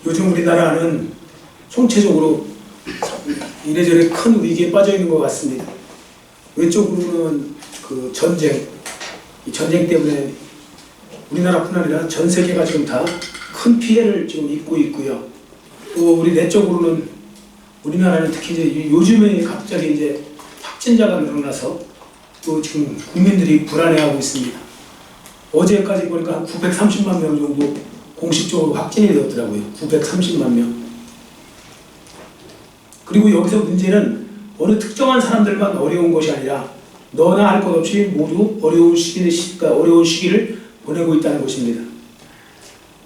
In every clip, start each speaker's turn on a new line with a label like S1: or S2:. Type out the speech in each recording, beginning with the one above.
S1: 요즘 우리나라는 총체적으로 이래저래 큰 위기에 빠져 있는 것 같습니다. 외적으로는 그 전쟁, 이 전쟁 때문에 우리나라뿐 아니라 전 세계가 지금 다 큰 피해를 지금 입고 있고요. 또 우리 내적으로는 우리나라는 특히 이제 요즘에 갑자기 이제 확진자가 늘어나서 또 지금 국민들이 불안해하고 있습니다. 어제까지 보니까 한 930만 명 정도 공식적으로 확진이 되었더라고요. 930만 명. 그리고 여기서 문제는 어느 특정한 사람들만 어려운 것이 아니라 너나 할 것 없이 모두 어려운 시기를 보내고 있다는 것입니다.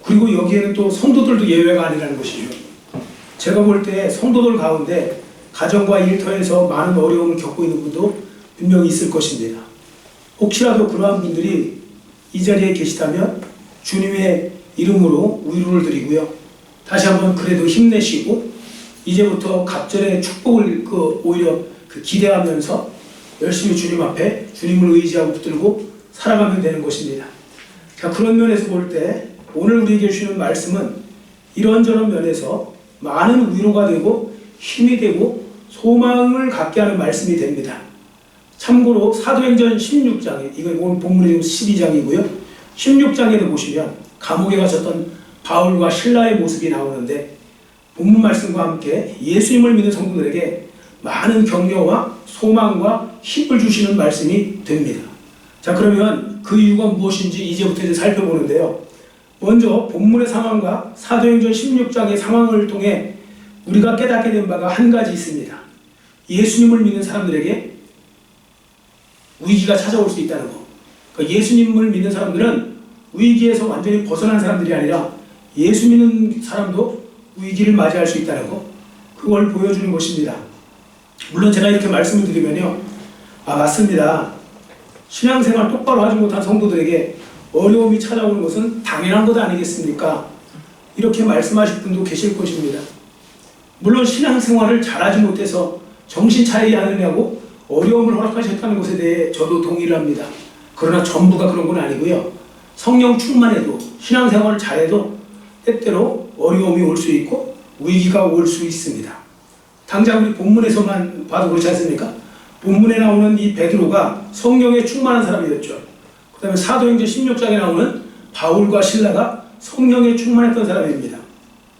S1: 그리고 여기에는 또 성도들도 예외가 아니라는 것이죠. 제가 볼 때 성도들 가운데 가정과 일터에서 많은 어려움을 겪고 있는 분도 분명히 있을 것입니다. 혹시라도 그러한 분들이 이 자리에 계시다면 주님의 이름으로 위로를 드리고요. 다시 한번 그래도 힘내시고 이제부터 갑절의 축복을 오히려 기대하면서 열심히 주님 앞에 주님을 의지하고 붙들고 살아가면 되는 것입니다. 자, 그런 면에서 볼 때 오늘 우리에게 주시는 말씀은 이런저런 면에서 많은 위로가 되고 힘이 되고 소망을 갖게 하는 말씀이 됩니다. 참고로 사도행전 16장에, 이거 오늘 본문의 12장이고요. 16장에도 보시면 감옥에 갇혔던 바울과 실라의 모습이 나오는데 본문 말씀과 함께 예수님을 믿는 성도들에게 많은 격려와 소망과 힘을 주시는 말씀이 됩니다. 자, 그러면 그 이유가 무엇인지 이제부터 이제 살펴보는데요. 먼저 본문의 상황과 사도행전 16장의 상황을 통해 우리가 깨닫게 된 바가 한 가지 있습니다. 예수님을 믿는 사람들에게 위기가 찾아올 수 있다는 것. 그러니까 예수님을 믿는 사람들은 위기에서 완전히 벗어난 사람들이 아니라 예수 믿는 사람도 위기를 맞이할 수 있다는 것. 그걸 보여주는 것입니다. 물론 제가 이렇게 말씀을 드리면요. 맞습니다. 신앙생활 똑바로 하지 못한 성도들에게 어려움이 찾아오는 것은 당연한 것 아니겠습니까? 이렇게 말씀하실 분도 계실 것입니다. 물론 신앙생활을 잘하지 못해서 정신 차리지 않으냐고 어려움을 허락하셨다는 것에 대해 저도 동의를 합니다. 그러나 전부가 그런 건 아니고요. 성령 충만해도 신앙생활을 잘해도 때때로 어려움이 올 수 있고 위기가 올 수 있습니다. 당장 우리 본문에서만 봐도 그렇지 않습니까? 본문에 나오는 이 베드로가 성령에 충만한 사람이었죠. 그 다음에 사도행전 16장에 나오는 바울과 실라가 성령에 충만했던 사람입니다.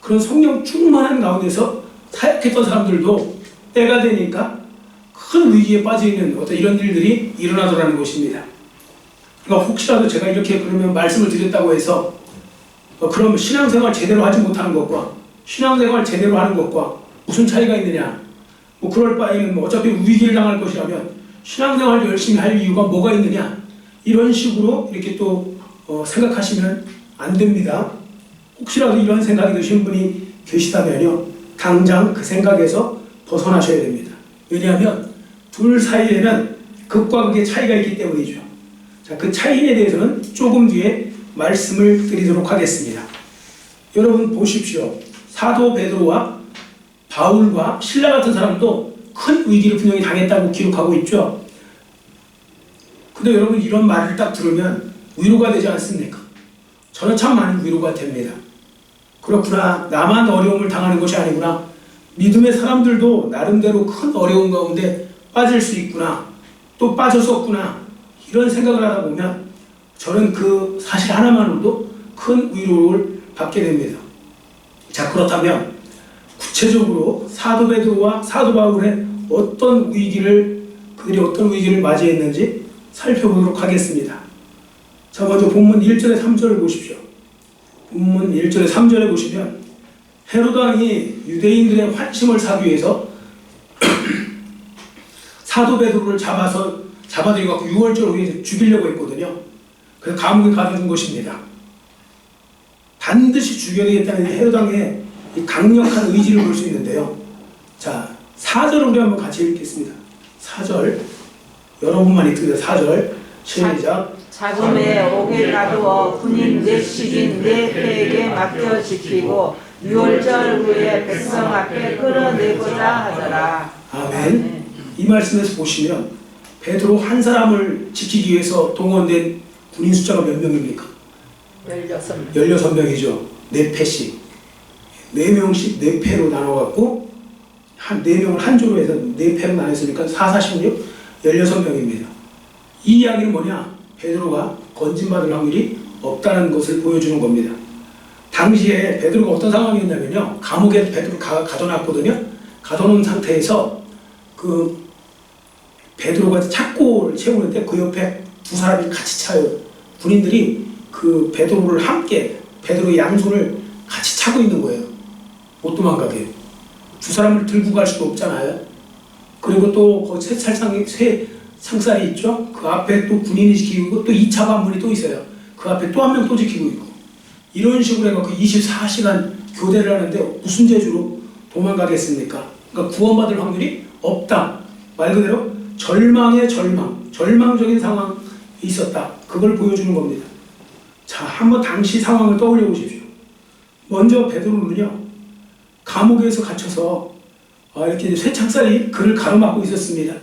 S1: 그런 성령 충만한 가운데서 사역했던 사람들도 때가 되니까 큰 위기에 빠져있는 어떤 이런 일들이 일어나더라는 것입니다. 그러니까 혹시라도 제가 이렇게 그러면 말씀을 드렸다고 해서 그럼 신앙생활 제대로 하지 못하는 것과 신앙생활 제대로 하는 것과 무슨 차이가 있느냐, 그럴 바에는 어차피 위기를 당할 것이라면 신앙생활 열심히 할 이유가 뭐가 있느냐, 이런 식으로 이렇게 또 생각하시면 안 됩니다. 혹시라도 이런 생각이 드신 분이 계시다면요, 당장 그 생각에서 벗어나셔야 됩니다. 왜냐하면 둘 사이에는 극과 극의 차이가 있기 때문이죠. 자, 그 차이에 대해서는 조금 뒤에 말씀을 드리도록 하겠습니다. 여러분 보십시오. 사도 베드로와 바울과 실라 같은 사람도 큰 위기를 분명히 당했다고 기록하고 있죠. 근데 여러분 이런 말을 딱 들으면 위로가 되지 않습니까? 저는 참 많은 위로가 됩니다. 그렇구나, 나만 어려움을 당하는 것이 아니구나, 믿음의 사람들도 나름대로 큰 어려움 가운데 빠질 수 있구나, 또 빠졌었구나, 이런 생각을 하다 보면 저는 그 사실 하나만으로도 큰 위로를 받게 됩니다. 자, 그렇다면 구체적으로 사도 베드로와 사도 바울의 그들이 어떤 위기를 맞이했는지 살펴보도록 하겠습니다. 자, 먼저 본문 1절에 3절을 보십시오. 본문 1절에 3절에 보시면 헤롯 왕이 유대인들의 환심을 사기 위해서 사도 베드로를 잡아들여갖고 6월절 후에 죽이려고 했거든요. 그래서 감옥에 가둬둔 것입니다. 반드시 죽여야 되겠다는 헤롯 왕의 강력한 의지를 볼 수 있는데요. 자, 4절을 우리 한번 같이 읽겠습니다. 4절 여러분만 읽습니다. 4절 시작.
S2: 자금에 옥에 가두어 군인 내식인 내 패에게 맡겨 지키고 6월절 후에 백성 앞에 끌어내고자 하더라.
S1: 아멘. 이 말씀에서 보시면 베드로 한 사람을 지키기 위해서 동원된 군인 숫자가 몇 명입니까?
S2: 16명.
S1: 16명이죠. 4패씩. 4명씩 4패로 나눠갖고 한 4명을 한 조로 해서 4패로 나눴으니까 4, 46, 16명입니다. 이 이야기는 뭐냐? 베드로가 건진받을 확률이 없다는 것을 보여주는 겁니다. 당시에 베드로가 어떤 상황이었냐면요, 감옥에 베드로 가둬놨거든요. 가둬놓은 상태에서 그 베드로가 착고를 채우는데 그 옆에 두 사람이 같이 차요. 군인들이 그 베드로를 함께, 베드로의 양손을 같이 차고 있는 거예요. 못 도망가게. 두 사람을 들고 갈 수도 없잖아요. 그리고 또 그 새 창살이 있죠. 그 앞에 또 군인이 지키고 있고 또 2차 관문이 또 있어요. 그 앞에 또 한 명 또 지키고 있고, 이런 식으로 해서 그 24시간 교대를 하는데 무슨 재주로 도망가겠습니까? 그러니까 구원받을 확률이 없다. 말 그대로 절망의 절망적인 상황이 있었다. 그걸 보여주는 겁니다. 자, 한번 당시 상황을 떠올려 보십시오. 먼저 베드로는요, 감옥에서 갇혀서 이렇게 쇠창살이 그를 가로막고 있었습니다.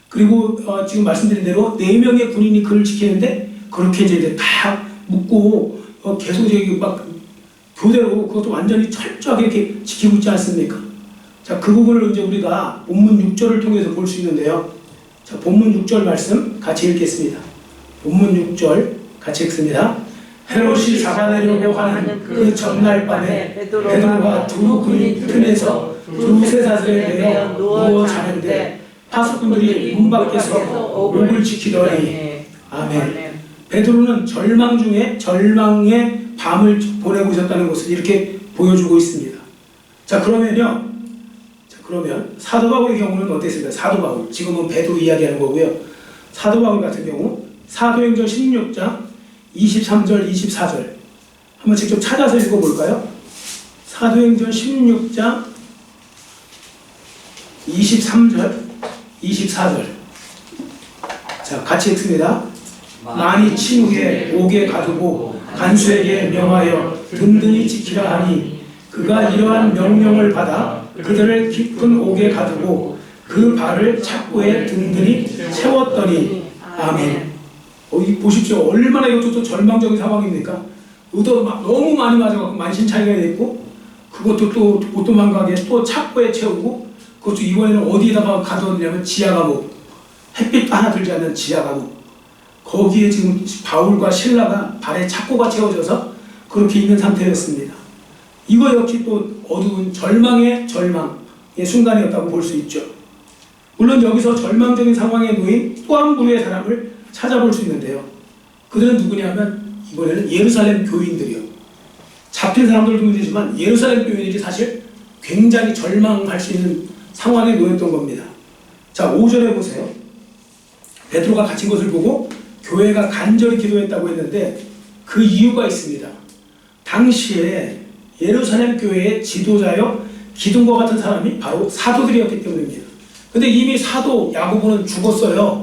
S1: 그리고 지금 말씀드린 대로 4명의 군인이 그를 지키는데 그렇게 이제 다 묶고 계속 이제 막 교대로 그것도 완전히 철저하게 이렇게 지키고 있지 않습니까? 자, 그 부분을 이제 우리가 본문 6절을 통해서 볼 수 있는데요. 자, 본문 6절 말씀 같이 읽겠습니다. 본문 6절 같이 읽습니다. 헤롯이 잡아내려고 하는 그 전날 밤에 베드로가 두 군인 틈에서 두세 사슬에 매여 누워 자는데 파수꾼들이 문 밖에서 옥을 지키더니. 아멘. 베드로는 절망 중에 절망의 밤을 보내고 있었다는 것을 이렇게 보여주고 있습니다. 자, 그러면 사도 바울의 경우는 어땠습니까? 사도 바울, 지금은 베드로 이야기하는 거고요. 사도 바울 같은 경우 사도행전 16장 23절 24절 한번 직접 찾아서 읽어볼까요? 사도행전 16장 23절 24절. 자, 같이 읽습니다. 많이 친 후에 옥에 가두고 간수에게 명하여 든든히 지키라 하니 그가 이러한 명령을 받아 그들을 깊은 옥에 가두고 그 발을 착고에 든든히 채웠더니. 아멘. 보십시오. 얼마나 이것도 절망적인 상황입니까? 의도 막 너무 많이 맞아갖고 만신창이가 됐고, 그것도 또 못 도망가게 또 착고에 채우고, 그것도 이번에는 어디에다가 가두었냐면 지하 감옥, 햇빛 하나 들지 않는 지하 감옥. 거기에 지금 바울과 실라가 발에 착고가 채워져서 그렇게 있는 상태였습니다. 이거 역시 또 어두운 절망의 순간이었다고 볼 수 있죠. 물론 여기서 절망적인 상황에 놓인 또 한 부류의 사람을 찾아볼 수 있는데요. 그들은 누구냐면 이번에는 예루살렘 교인들이요. 잡힌 사람들도 문제지만 예루살렘 교인들이 사실 굉장히 절망할 수 있는 상황에 놓였던 겁니다. 자, 5절에 보세요. 베드로가 갇힌 것을 보고 교회가 간절히 기도했다고 했는데 그 이유가 있습니다. 당시에 예루살렘 교회의 지도자요 기둥과 같은 사람이 바로 사도들이었기 때문입니다. 근데 이미 사도 야고보는 죽었어요.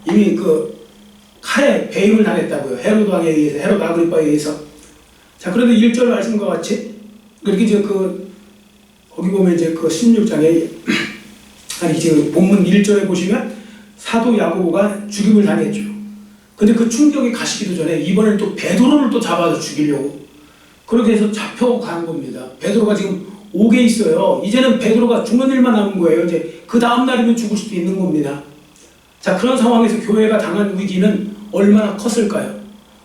S1: 이미 그 칼에 배임을 당했다고요. 헤롯 왕에 의해서, 헤롯 아그리빠에 의해서. 자, 그런데 1절 말씀과 같이 그렇게 이제 거기 보면 이제 그 16장에 아니 이제 본문 1절에 보시면 사도 야고보가 죽임을 당했죠. 근데 그 충격이 가시기도 전에 이번에는 또 베드로를 또 잡아서 죽이려고 그렇게 해서 잡혀간 겁니다. 베드로가 지금 옥에 있어요. 이제는 베드로가 죽는 일만 남은 거예요. 이제 그 다음 날이면 죽을 수도 있는 겁니다. 자, 그런 상황에서 교회가 당한 위기는 얼마나 컸을까요?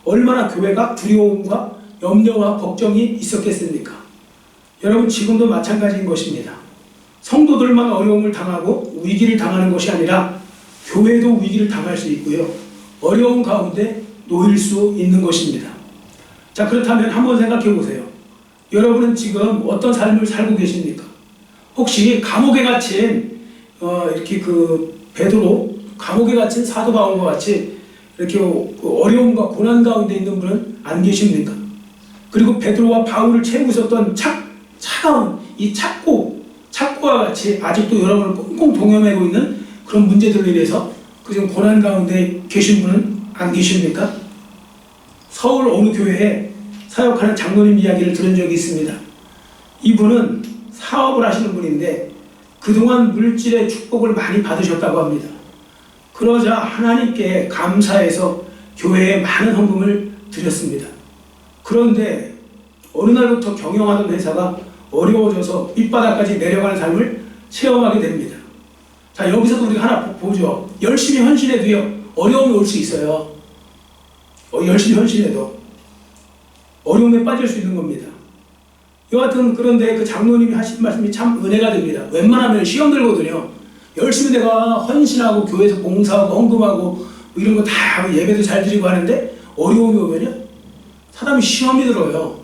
S1: 얼마나 교회가 두려움과 염려와 걱정이 있었겠습니까? 여러분, 지금도 마찬가지인 것입니다. 성도들만 어려움을 당하고 위기를 당하는 것이 아니라 교회도 위기를 당할 수 있고요. 어려운 가운데 놓일 수 있는 것입니다. 자, 그렇다면 한번 생각해 보세요. 여러분은 지금 어떤 삶을 살고 계십니까? 혹시 감옥에 갇힌 이렇게 그 베드로, 감옥에 갇힌 사도 바울과 같이 이렇게 어려움과 고난 가운데 있는 분은 안 계십니까? 그리고 베드로와 바울을 채우고 있었던 차가운 이 착고와 같이 아직도 여러분을 꽁꽁 동여매고 있는 그런 문제들로 인해서 그 지금 고난 가운데 계신 분은 안 계십니까? 서울 어느 교회에 사역하는 장로님 이야기를 들은 적이 있습니다. 이분은 사업을 하시는 분인데 그동안 물질의 축복을 많이 받으셨다고 합니다. 그러자 하나님께 감사해서 교회에 많은 헌금을 드렸습니다. 그런데 어느 날부터 경영하던 회사가 어려워져서 밑바닥까지 내려가는 삶을 체험하게 됩니다. 자, 여기서도 우리가 하나 보죠. 열심히 헌신해도요, 어려움이 올 수 있어요. 열심히 헌신해도 어려움에 빠질 수 있는 겁니다. 여하튼 그런데 그 장로님이 하신 말씀이 참 은혜가 됩니다. 웬만하면 시험 들거든요. 열심히 내가 헌신하고 교회에서 봉사하고 헌금하고 이런 거 다 예배도 잘 드리고 하는데 어려움이 오면요, 사람이 시험이 들어요.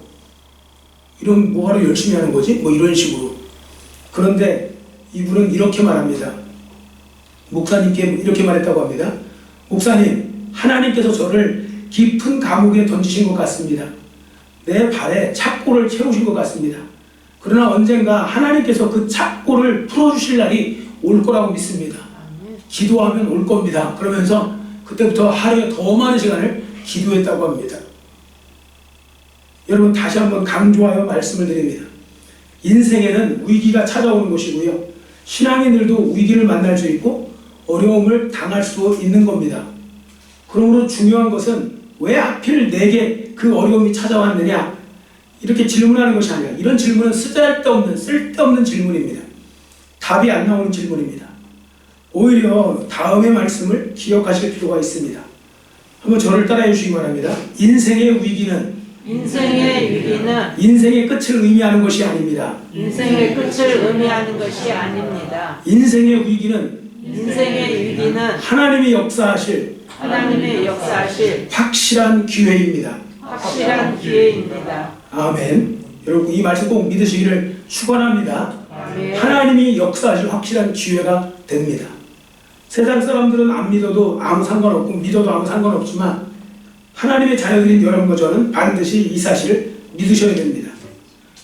S1: 이런 뭐하러 열심히 하는 거지? 뭐 이런 식으로. 그런데 이분은 이렇게 말합니다. 목사님께 이렇게 말했다고 합니다. 목사님, 하나님께서 저를 깊은 감옥에 던지신 것 같습니다. 내 발에 착고를 채우신 것 같습니다. 그러나 언젠가 하나님께서 그 착고를 풀어주실 날이 올 거라고 믿습니다. 기도하면 올 겁니다. 그러면서 그때부터 하루에 더 많은 시간을 기도했다고 합니다. 여러분, 다시 한번 강조하여 말씀을 드립니다. 인생에는 위기가 찾아오는 것이고요, 신앙인들도 위기를 만날 수 있고 어려움을 당할 수 있는 겁니다. 그러므로 중요한 것은 왜 하필 내게 그 어려움이 찾아왔느냐, 이렇게 질문하는 것이 아니라, 이런 질문은 쓸데없는 질문입니다. 답이 안 나오는 질문입니다. 오히려 다음의 말씀을 기억하실 필요가 있습니다. 한번 저를 따라해 주시기 바랍니다. 인생의 위기는 인생의 끝을 의미하는 것이 아닙니다.
S2: 인생의 끝을 의미하는 것이 아닙니다.
S1: 인생의 위기는
S2: 하나님이
S1: 역사하실 확실한 기회입니다. 아멘. 여러분, 이 말씀 꼭 믿으시기를 축원합니다.
S2: 아멘.
S1: 하나님이 역사하실 확실한 기회가 됩니다. 세상 사람들은 안 믿어도 아무 상관없고 믿어도 아무 상관없지만 하나님의 자녀들인 여러분과 저는 반드시 이 사실을 믿으셔야 됩니다.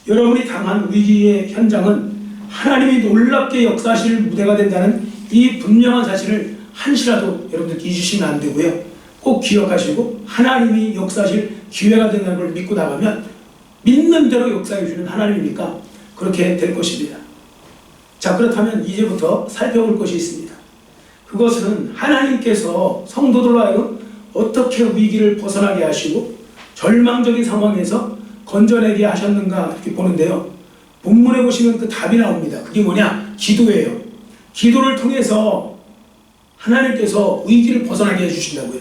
S1: 여러분이 당한 위기의 현장은 하나님이 놀랍게 역사하실 무대가 된다는 이 분명한 사실을 한시라도 여러분들께 잊으시면 안 되고요. 꼭 기억하시고 하나님이 역사하실 기회가 된다는 걸 믿고 나가면 믿는 대로 역사해 주는 하나님이니까 그렇게 될 것입니다. 자, 그렇다면 이제부터 살펴볼 것이 있습니다. 그것은 하나님께서 성도들로 하여금 어떻게 위기를 벗어나게 하시고 절망적인 상황에서 건져내게 하셨는가, 이렇게 보는데요. 본문에 보시면 그 답이 나옵니다. 그게 뭐냐? 기도예요. 기도를 통해서 하나님께서 위기를 벗어나게 해주신다고요.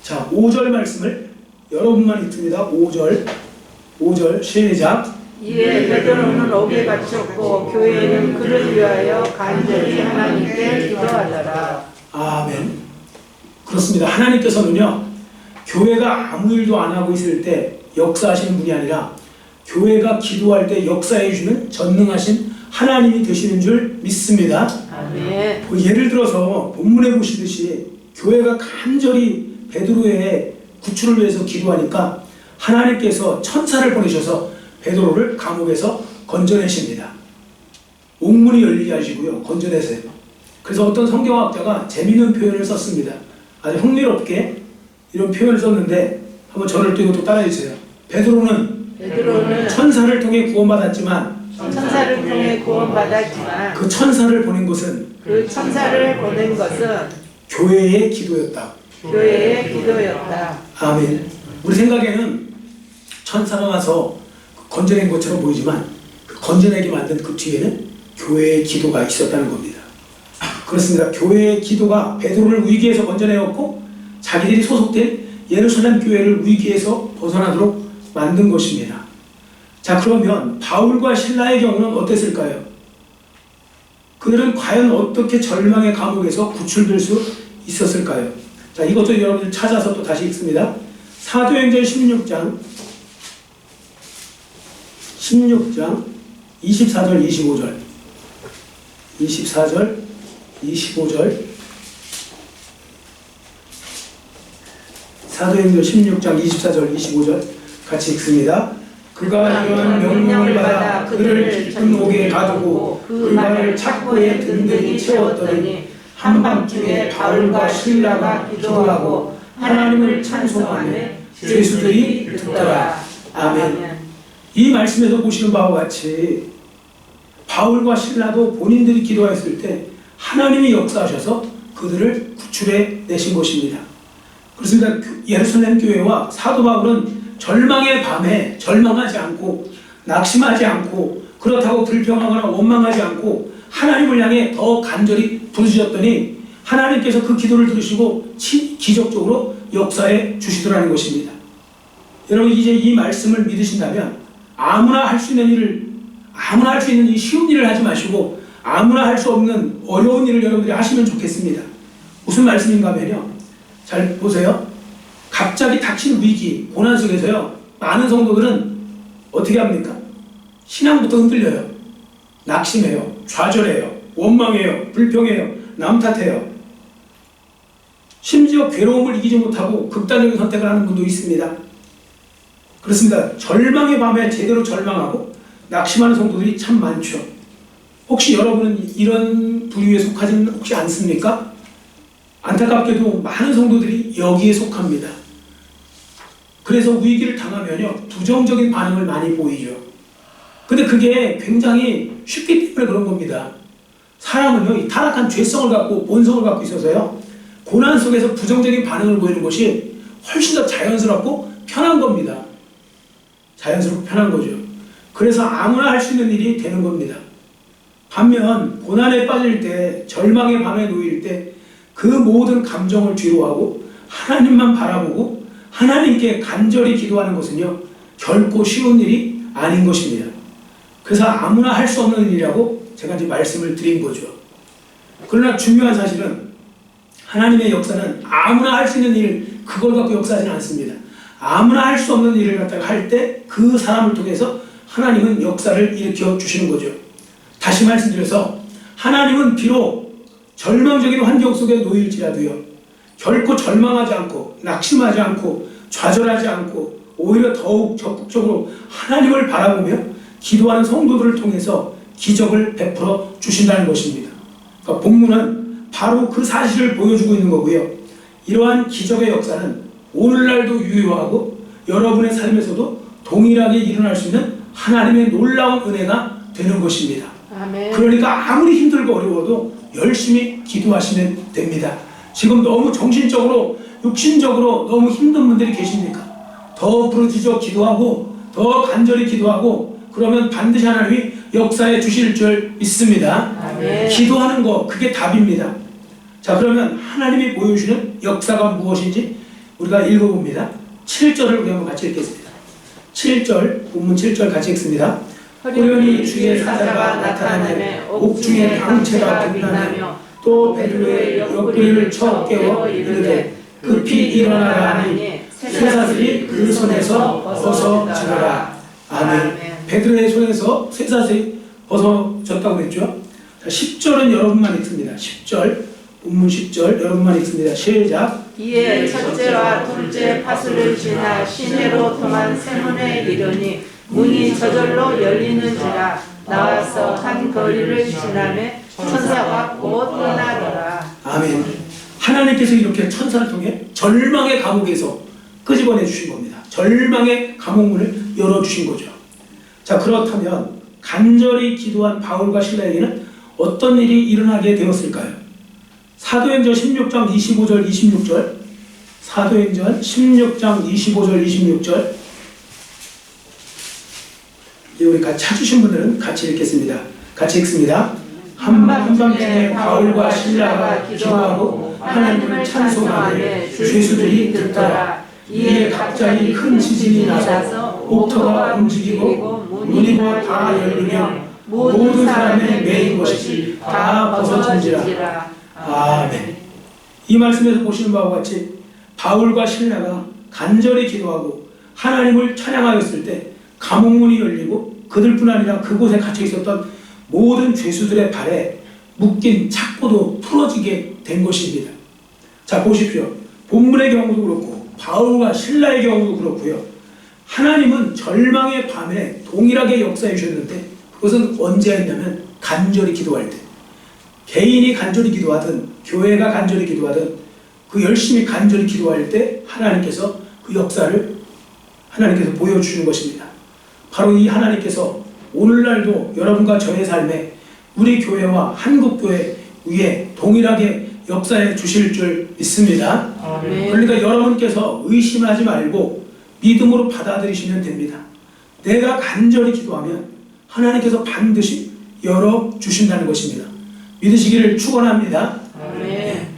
S1: 자, 5절 말씀을 여러분만 읽습니다. 5절 시작.
S2: 이에 베드로는 옥에 갇혔고 교회는 그를 위하여 간절히 하나님께 기도하더라.
S1: 아멘. 그렇습니다. 하나님께서는요, 교회가 아무 일도 안 하고 있을 때 역사하시는 분이 아니라 교회가 기도할 때 역사해 주시는 전능하신 하나님이 되시는 줄 믿습니다.
S2: 아멘.
S1: 예를 들어서 본문에 보시듯이 교회가 간절히 베드로의 구출을 위해서 기도하니까 하나님께서 천사를 보내셔서 베드로를 감옥에서 건져내십니다. 옥문이 열리게 하시고요, 건져내세요. 그래서 어떤 성경학자가 재미있는 표현을 썼습니다. 아주 흥미롭게 이런 표현을 썼는데 한번 저를 또 이것도 따라해주세요. 베드로는 천사를 통해 구원받았지만 그 천사를 보낸 것은 교회의 기도였다. 아멘. 우리 생각에는 천사가 와서 건져낸 것처럼 보이지만 그 건져내게 만든 그 뒤에는 교회의 기도가 있었다는 겁니다. 그렇습니다. 교회의 기도가 베드로를 위기에서 건져내었고 자기들이 소속된 예루살렘 교회를 위기에서 벗어나도록 만든 것입니다. 자, 그러면 바울과 실라의 경우는 어땠을까요? 그들은 과연 어떻게 절망의 감옥에서 구출될 수 있었을까요? 자, 이것도 여러분들 찾아서 또 다시 읽습니다. 사도행전 16장 24절 25절 사도행전 16장 24절 25절 같이 읽습니다. 그가 이러한 명령을 받아 그를 깊은 옥에 가두고 그 발을 착고에 든든히 채웠더니 한밤중에 바울과 실라가 기도하고 하나님을 찬송하며 죄수들이 듣더라. 아멘. 이 말씀에서 보시는 바와 같이 바울과 실라도 본인들이 기도했을 때 하나님이 역사하셔서 그들을 구출해 내신 것입니다. 그렇습니다. 예루살렘 교회와 사도 바울은 절망의 밤에 절망하지 않고 낙심하지 않고 그렇다고 불평하거나 원망하지 않고 하나님을 향해 더 간절히 부르짖었더니 하나님께서 그 기도를 들으시고 기적적으로 역사해 주시더라는 것입니다. 여러분 이제 이 말씀을 믿으신다면 아무나 할 수 있는 일을 아무나 할 수 있는 이 쉬운 일을 하지 마시고 아무나 할 수 없는 어려운 일을 여러분들이 하시면 좋겠습니다. 무슨 말씀인가 하면요. 잘 보세요. 갑자기 닥친 위기, 고난 속에서요. 많은 성도들은 어떻게 합니까? 신앙부터 흔들려요. 낙심해요. 좌절해요. 원망해요. 불평해요. 남 탓해요. 심지어 괴로움을 이기지 못하고 극단적인 선택을 하는 분도 있습니다. 그렇습니다. 절망의 밤에 제대로 절망하고 낙심하는 성도들이 참 많죠. 혹시 여러분은 이런 부류에 속하지는 혹시 않습니까? 안타깝게도 많은 성도들이 여기에 속합니다. 그래서 위기를 당하면요 부정적인 반응을 많이 보이죠. 근데 그게 굉장히 쉽기 때문에 그런 겁니다. 사람은요 이 타락한 죄성을 갖고 본성을 갖고 있어서요 고난 속에서 부정적인 반응을 보이는 것이 훨씬 더 자연스럽고 편한 겁니다. 자연스럽고 편한 거죠. 그래서 아무나 할 수 있는 일이 되는 겁니다. 반면 고난에 빠질 때, 절망의 밤에 놓일 때 그 모든 감정을 뒤로하고 하나님만 바라보고 하나님께 간절히 기도하는 것은요 결코 쉬운 일이 아닌 것입니다. 그래서 아무나 할 수 없는 일이라고 제가 이제 말씀을 드린 거죠. 그러나 중요한 사실은 하나님의 역사는 아무나 할 수 있는 일 그걸 갖고 역사하지는 않습니다. 아무나 할 수 없는 일을 갖다가 할 때 그 사람을 통해서 하나님은 역사를 일으켜 주시는 거죠. 다시 말씀드려서 하나님은 비록 절망적인 환경 속에 놓일지라도요 결코 절망하지 않고 낙심하지 않고 좌절하지 않고 오히려 더욱 적극적으로 하나님을 바라보며 기도하는 성도들을 통해서 기적을 베풀어 주신다는 것입니다. 그러니까 본문은 바로 그 사실을 보여주고 있는 거고요. 이러한 기적의 역사는 오늘날도 유효하고 여러분의 삶에서도 동일하게 일어날 수 있는 하나님의 놀라운 은혜가 되는 것입니다.
S2: 아멘.
S1: 그러니까 아무리 힘들고 어려워도 열심히 기도하시면 됩니다. 지금 너무 정신적으로 육신적으로 너무 힘든 분들이 계십니까? 더 부르짖어 기도하고 더 간절히 기도하고 그러면 반드시 하나님이 역사해 주실 줄 믿습니다.
S2: 아멘.
S1: 기도하는 거 그게 답입니다. 자 그러면 하나님이 보여주시는 역사가 무엇인지 우리가 읽어봅니다. 7절을 우리 한번 같이 읽겠습니다. 7절 본문 7절 같이 읽습니다. 호련히 주의 사자가 나타나매 옥중에 광채가 빛나며 또 베드로의 옆구리를 쳐 깨워 이르되 급히 일어나라 하니 쇠사슬이 그 손에서 벗어지더라. 아멘. 베드로의 손에서 쇠사슬이 벗어졌다고 했죠. 자, 10절은 여러분만 읽습니다. 10절 본문 10절 여러분만 읽습니다. 시작.
S2: 이에 첫째와 둘째 파수를 지나 시내로 통한 세문에 이르니 문이 저절로 열리는지라 나와서 한 거리를 지나매 천사가 곧 떠나더라.
S1: 아멘. 하나님께서 이렇게 천사를 통해 절망의 감옥에서 끄집어내 주신 겁니다. 절망의 감옥문을 열어주신 거죠. 자 그렇다면 간절히 기도한 바울과 실라에게는 어떤 일이 일어나게 되었을까요? 사도행전 16장 25절 26절 사도행전 16장 25절 26절 우리 같이 찾으신 분들은 같이 읽겠습니다. 같이 읽습니다. 한밤중에 바울과 실라가 기도하고 하나님을 찬송하되 죄수들이 듣더라. 이에 갑자기 큰 지진이 나서 옥토가 움직이고 문이 다 열리며 모든 사람의 매인 것이 다 벗어진지라. 아멘. 이 말씀에서 보시는 바와 같이 바울과 실라가 간절히 기도하고 하나님을 찬양하였을 때 감옥문이 열리고 그들뿐 아니라 그곳에 갇혀 있었던 모든 죄수들의 발에 묶인 착고도 풀어지게 된 것입니다. 자 보십시오. 본문의 경우도 그렇고 바울과 실라의 경우도 그렇고요. 하나님은 절망의 밤에 동일하게 역사해 주셨는데 그것은 언제 했냐면 간절히 기도할 때. 개인이 간절히 기도하든 교회가 간절히 기도하든 그 열심히 간절히 기도할 때 하나님께서 그 역사를 하나님께서 보여주시는 것입니다. 바로 이 하나님께서 오늘날도 여러분과 저의 삶에 우리 교회와 한국교회 위에 동일하게 역사해 주실 줄 믿습니다.
S2: 아멘.
S1: 그러니까 여러분께서 의심하지 말고 믿음으로 받아들이시면 됩니다. 내가 간절히 기도하면 하나님께서 반드시 열어주신다는 것입니다. 믿으시기를 축원합니다.
S2: 아멘.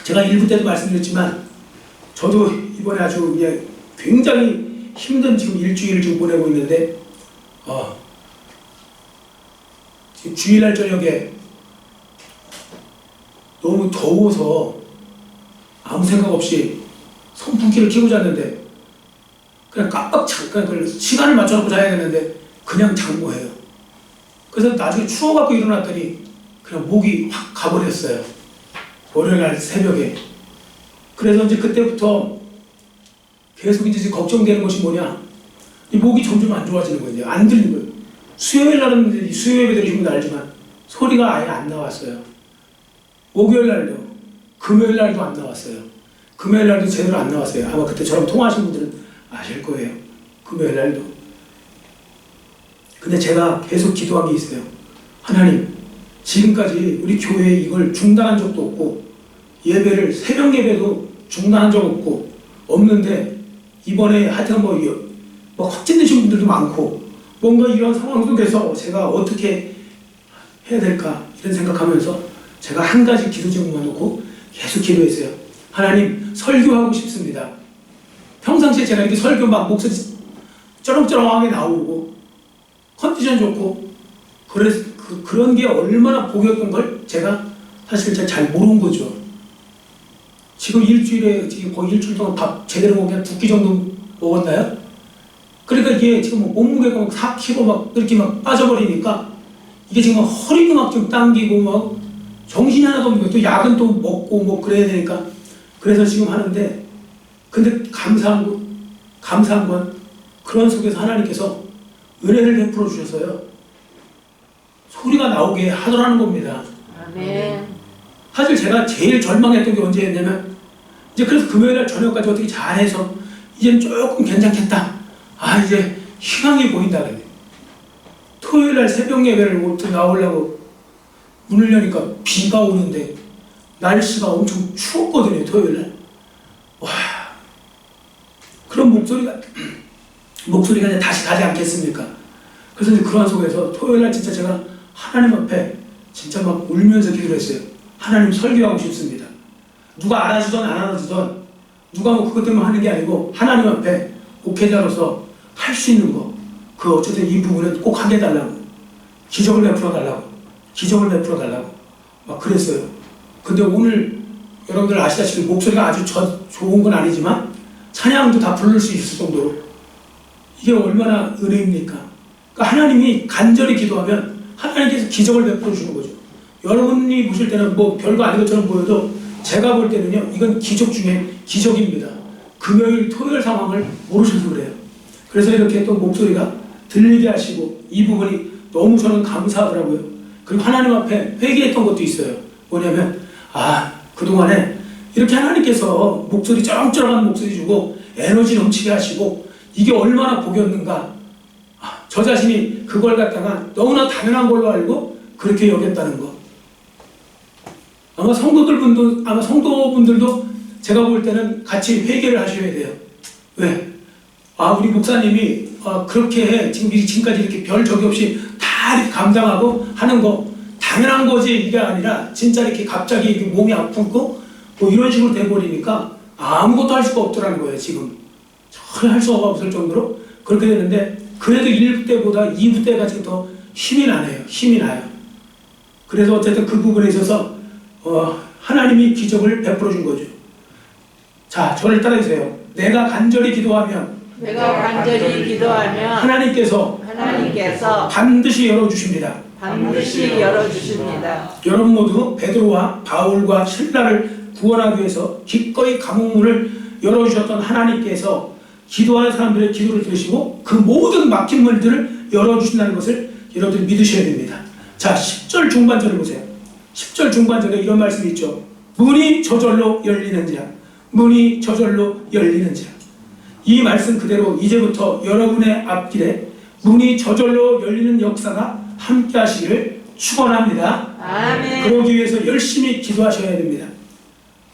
S1: 제가 1부 때도 말씀드렸지만 저도 이번에 아주 굉장히 힘든 지금 일주일을 지금 보내고 있는데 지금 주일날 저녁에 너무 더워서 아무 생각 없이 선풍기를 켜고 잤는데 그냥 깜빡 잠깐 시간을 맞춰놓고 자야 되는데 그냥 잔 거예요. 그래서 나중에 추워갖고 일어났더니 그냥 목이 확 가버렸어요. 월요일날 새벽에. 그래서 이제 그때부터 계속 이제 걱정되는 것이 뭐냐, 이 목이 점점 안 좋아지는 거예요. 안 들리는 거예요. 수요일 날은 수요 예배 드리신 분도 알지만 소리가 아예 안 나왔어요. 목요일 날도, 금요일 날도 안 나왔어요. 금요일 날도 제대로 안 나왔어요. 아마 그때 저랑 통화하신 분들은 아실 거예요. 금요일 날도. 근데 제가 계속 기도한 게 있어요. 하나님, 지금까지 우리 교회에 이걸 중단한 적도 없고 예배를, 새벽 예배도 중단한 적 없는데 이번에 하여튼 뭐 확진되신 분들도 많고 뭔가 이런 상황 속에서 제가 어떻게 해야 될까 이런 생각하면서 제가 한 가지 기도 제목만 놓고 계속 기도했어요. 하나님, 설교하고 싶습니다. 평상시에 제가 이렇게 설교 막 목소리 쩌렁쩌렁하게 나오고 컨디션 좋고 그런 게 얼마나 복이었던 걸 제가 사실 잘 모르는 거죠. 지금 일주일에 거의 일주일 동안 밥 제대로 먹으면 2끼 정도 먹었나요? 그러니까 이게 지금 몸무게가 막 4kg 막 이렇게 막 빠져버리니까 이게 지금 허리도 막 좀 당기고 막 정신이 하나도 없는 거예요. 또 약은 또 먹고 뭐 그래야 되니까. 그래서 지금 하는데, 근데 감사한 건 그런 속에서 하나님께서 은혜를 베풀어 주셔서요, 소리가 나오게 하더라는 겁니다.
S2: 아멘.
S1: 사실 제가 제일 절망했던 게 언제였냐면, 이제 그래서 금요일날 저녁까지 어떻게 잘해서 이제는 조금 괜찮겠다. 이제 희망이 보인다 그래. 토요일날 새벽 예배를 나오려고 문을 여니까 비가 오는데 날씨가 엄청 추웠거든요. 토요일날. 와, 그런 목소리가 이제 다시 가지 않겠습니까? 그래서 이제 그런 속에서 토요일날 진짜 제가 하나님 앞에 진짜 막 울면서 기도를 했어요. 하나님, 설교하고 싶습니다. 누가 알아주든 안 알아주든 누가 뭐 그것 때문에 하는 게 아니고 하나님 앞에 목회자로서 할 수 있는 거, 어쨌든 이 부분은 꼭 하게 해달라고, 기적을 베풀어 달라고 막 그랬어요. 근데 오늘 여러분들 아시다시피 목소리가 아주 좋은 건 아니지만 찬양도 다 부를 수 있을 정도로 이게 얼마나 은혜입니까? 그러니까 하나님이 간절히 기도하면 하나님께서 기적을 베풀어 주는 거죠. 여러분이 보실 때는 뭐 별거 아닌 것처럼 보여도 제가 볼 때는요, 이건 기적 중에 기적입니다. 금요일, 토요일 상황을 모르셔서 그래요. 그래서 이렇게 또 목소리가 들리게 하시고 이 부분이 너무 저는 감사하더라고요. 그리고 하나님 앞에 회개했던 것도 있어요. 뭐냐면 그동안에 이렇게 하나님께서 목소리 쩌렁쩌렁한 목소리 주고 에너지 넘치게 하시고 이게 얼마나 복이었는가. 저 자신이 그걸 갖다가 너무나 당연한 걸로 알고 그렇게 여겼다는 거. 아마 성도분들도 제가 볼 때는 같이 회개를 하셔야 돼요. 왜? 우리 목사님이 그렇게 지금까지 이렇게 별 적이 없이 다 이렇게 감당하고 하는 거 당연한 거지, 이게 아니라 진짜 이렇게 갑자기 몸이 아프고 뭐 이런 식으로 돼버리니까 아무것도 할 수가 없더라는 거예요. 지금 전혀 할 수가 없을 정도로 그렇게 되는데, 그래도 1부 때보다 2부 때가 지금 더 힘이 나요. 그래서 어쨌든 그 부분에 있어서 하나님이 기적을 베풀어 준 거죠. 자, 저를 따라주세요. 내가 간절히 기도하면 하나님께서 반드시 열어주십니다. 여러분 모두 베드로와 바울과 실라를 구원하기 위해서 기꺼이 감옥문을 열어주셨던 하나님께서 기도하는 사람들의 기도를 들으시고 그 모든 막힌 문들을 열어주신다는 것을 여러분들이 믿으셔야 됩니다. 자, 10절 중반절을 보세요. 10절 중반절에 이런 말씀이 있죠. 문이 저절로 열리는지라. 이 말씀 그대로 이제부터 여러분의 앞길에 문이 저절로 열리는 역사가 함께 하시기를 축원합니다.
S2: 아멘.
S1: 그러기 위해서 열심히 기도하셔야 됩니다.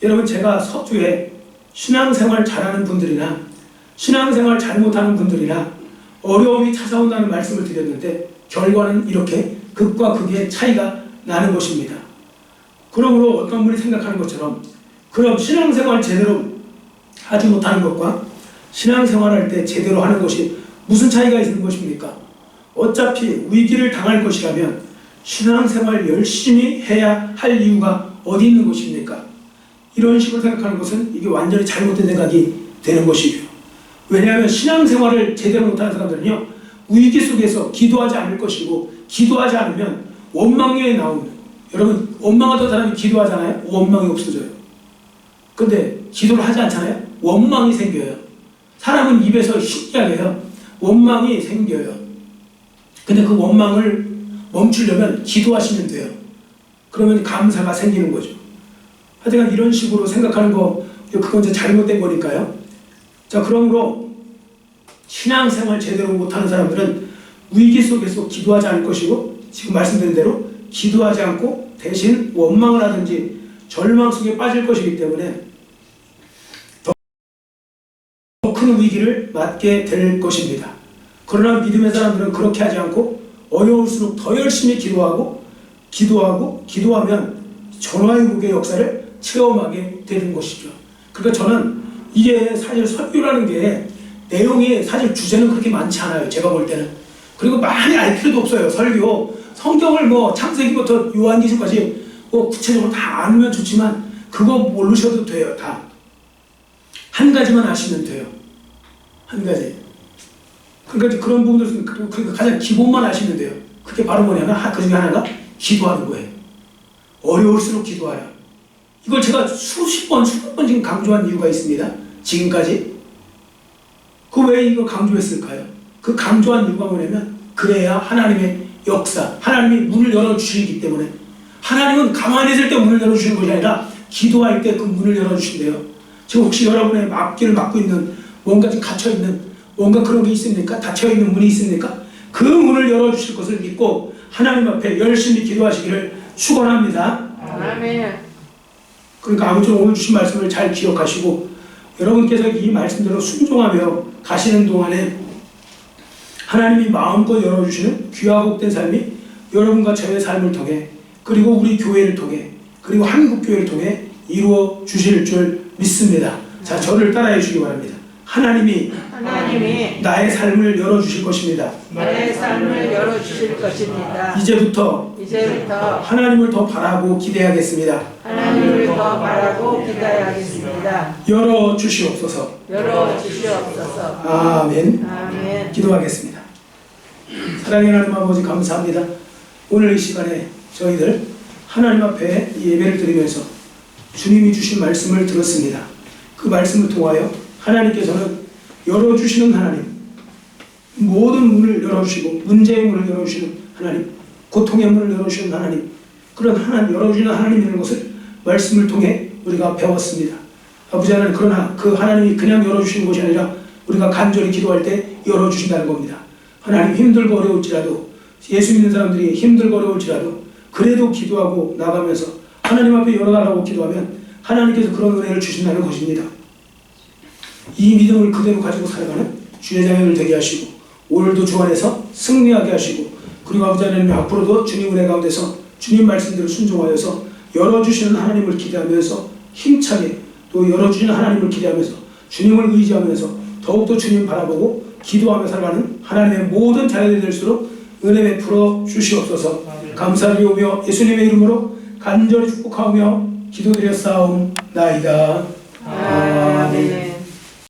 S1: 여러분, 제가 서두에 신앙생활 잘하는 분들이나 신앙생활 잘못하는 분들이나 어려움이 찾아온다는 말씀을 드렸는데 결과는 이렇게 극과 극의 차이가 나는 것입니다. 그러므로 어떤 분이 생각하는 것처럼 그럼 신앙생활 제대로 하지 못하는 것과 신앙생활할 때 제대로 하는 것이 무슨 차이가 있는 것입니까? 어차피 위기를 당할 것이라면 신앙생활 열심히 해야 할 이유가 어디 있는 것입니까? 이런 식으로 생각하는 것은 이게 완전히 잘못된 생각이 되는 것이고요. 왜냐하면 신앙생활을 제대로 못하는 사람들은요, 위기 속에서 기도하지 않을 것이고, 기도하지 않으면 원망에 나오는, 여러분 원망하던 사람이 기도하잖아요? 원망이 없어져요. 근데 기도를 하지 않잖아요? 원망이 생겨요. 사람은 입에서 신기하게요, 원망이 생겨요. 근데 그 원망을 멈추려면 기도하시면 돼요. 그러면 감사가 생기는 거죠. 하여튼 이런 식으로 생각하는 거, 그건 이제 잘못된 거니까요. 자, 그러므로 신앙생활 제대로 못하는 사람들은 위기 속에서 기도하지 않을 것이고, 지금 말씀드린 대로 기도하지 않고 대신 원망을 하든지 절망 속에 빠질 것이기 때문에 더 큰 위기를 맞게 될 것입니다. 그러나 믿음의 사람들은 그렇게 하지 않고 어려울수록 더 열심히 기도하면 전화위복의 역사를 체험하게 되는 것이죠. 그러니까 저는 이게 사실 설교라는 게 내용이 사실 주제는 그렇게 많지 않아요. 제가 볼 때는. 그리고 많이 알 필요도 없어요. 설교. 성경을 뭐 창세기부터 요한계시까지 뭐 구체적으로 다 알면 좋지만 그거 모르셔도 돼요. 다. 한 가지만 아시면 돼요. 한 가지. 그러니까 그런 부분들, 그러니까 가장 기본만 아시면 돼요. 그게 바로 뭐냐면 그 중에 하나가 기도하는 거예요. 어려울수록 기도하라. 이걸 제가 수십 번 지금 강조한 이유가 있습니다. 지금까지. 그 왜 이거 강조했을까요? 그 강조한 이유가 뭐냐면 그래야 하나님의 역사, 하나님이 문을 열어주시기 때문에, 하나님은 가만히 있을 때 문을 열어주시는 것이 아니라 기도할 때 그 문을 열어주신대요. 지금 혹시 여러분의 앞길을 막고 있는 뭔가 지금 갇혀있는 뭔가 그런 게 있습니까? 닫혀있는 문이 있습니까? 그 문을 열어주실 것을 믿고 하나님 앞에 열심히 기도하시기를 축원합니다.
S2: 아멘.
S1: 그러니까 아무쪼록 오늘 주신 말씀을 잘 기억하시고 여러분께서 이 말씀대로 순종하며 가시는 동안에 하나님이 마음껏 열어주시는 귀하고 복된 삶이 여러분과 저의 삶을 통해, 그리고 우리 교회를 통해, 그리고 한국교회를 통해 이루어 주실 줄 믿습니다. 자, 저를 따라해 주시기 바랍니다. 하나님이 나의 삶을 열어주실 것입니다.
S2: 나의 삶을 열어주실 것입니다.
S1: 이제부터 하나님을 더 바라고 기대하겠습니다.
S2: 하나님을 더 바라고 기대하겠습니다.
S1: 열어주시옵소서.
S2: 열어주시옵소서.
S1: 아멘.
S2: 아멘.
S1: 기도하겠습니다. 사랑의 하나님 아버지, 감사합니다. 오늘 이 시간에 저희들 하나님 앞에 이 예배를 드리면서 주님이 주신 말씀을 들었습니다. 그 말씀을 통하여 하나님께서는 열어주시는 하나님, 모든 문을 열어주시고 문제의 문을 열어주시는 하나님, 고통의 문을 열어주시는 하나님, 그런 하나님, 열어주시는 하나님이라는 것을 말씀을 통해 우리가 배웠습니다. 아버지 하나님, 그러나 그 하나님이 그냥 열어주시는 것이 아니라 우리가 간절히 기도할 때 열어주신다는 겁니다. 하나님, 힘들고 어려울지라도, 예수 믿는 사람들이 힘들고 어려울지라도 그래도 기도하고 나가면서 하나님 앞에 열어달라고 기도하면 하나님께서 그런 은혜를 주신다는 것입니다. 이 믿음을 그대로 가지고 살아가는 주의 자녀들 되게 하시고 오늘도 주 안에서 승리하게 하시고, 그리고 아버지 하나님 앞으로도 주님 은혜 가운데서 주님 말씀대로 순종하여서 열어주시는 하나님을 기대하면서 힘차게 또 열어주시는 하나님을 기대하면서 주님을 의지하면서 더욱더 주님 바라보고 기도하며 살아가는 하나님의 모든 자녀들이 될수록 은혜 베풀어 주시옵소서. 감사드리오며 예수님의 이름으로 간절히 축복하며 기도드렸사옵나이다. 아멘.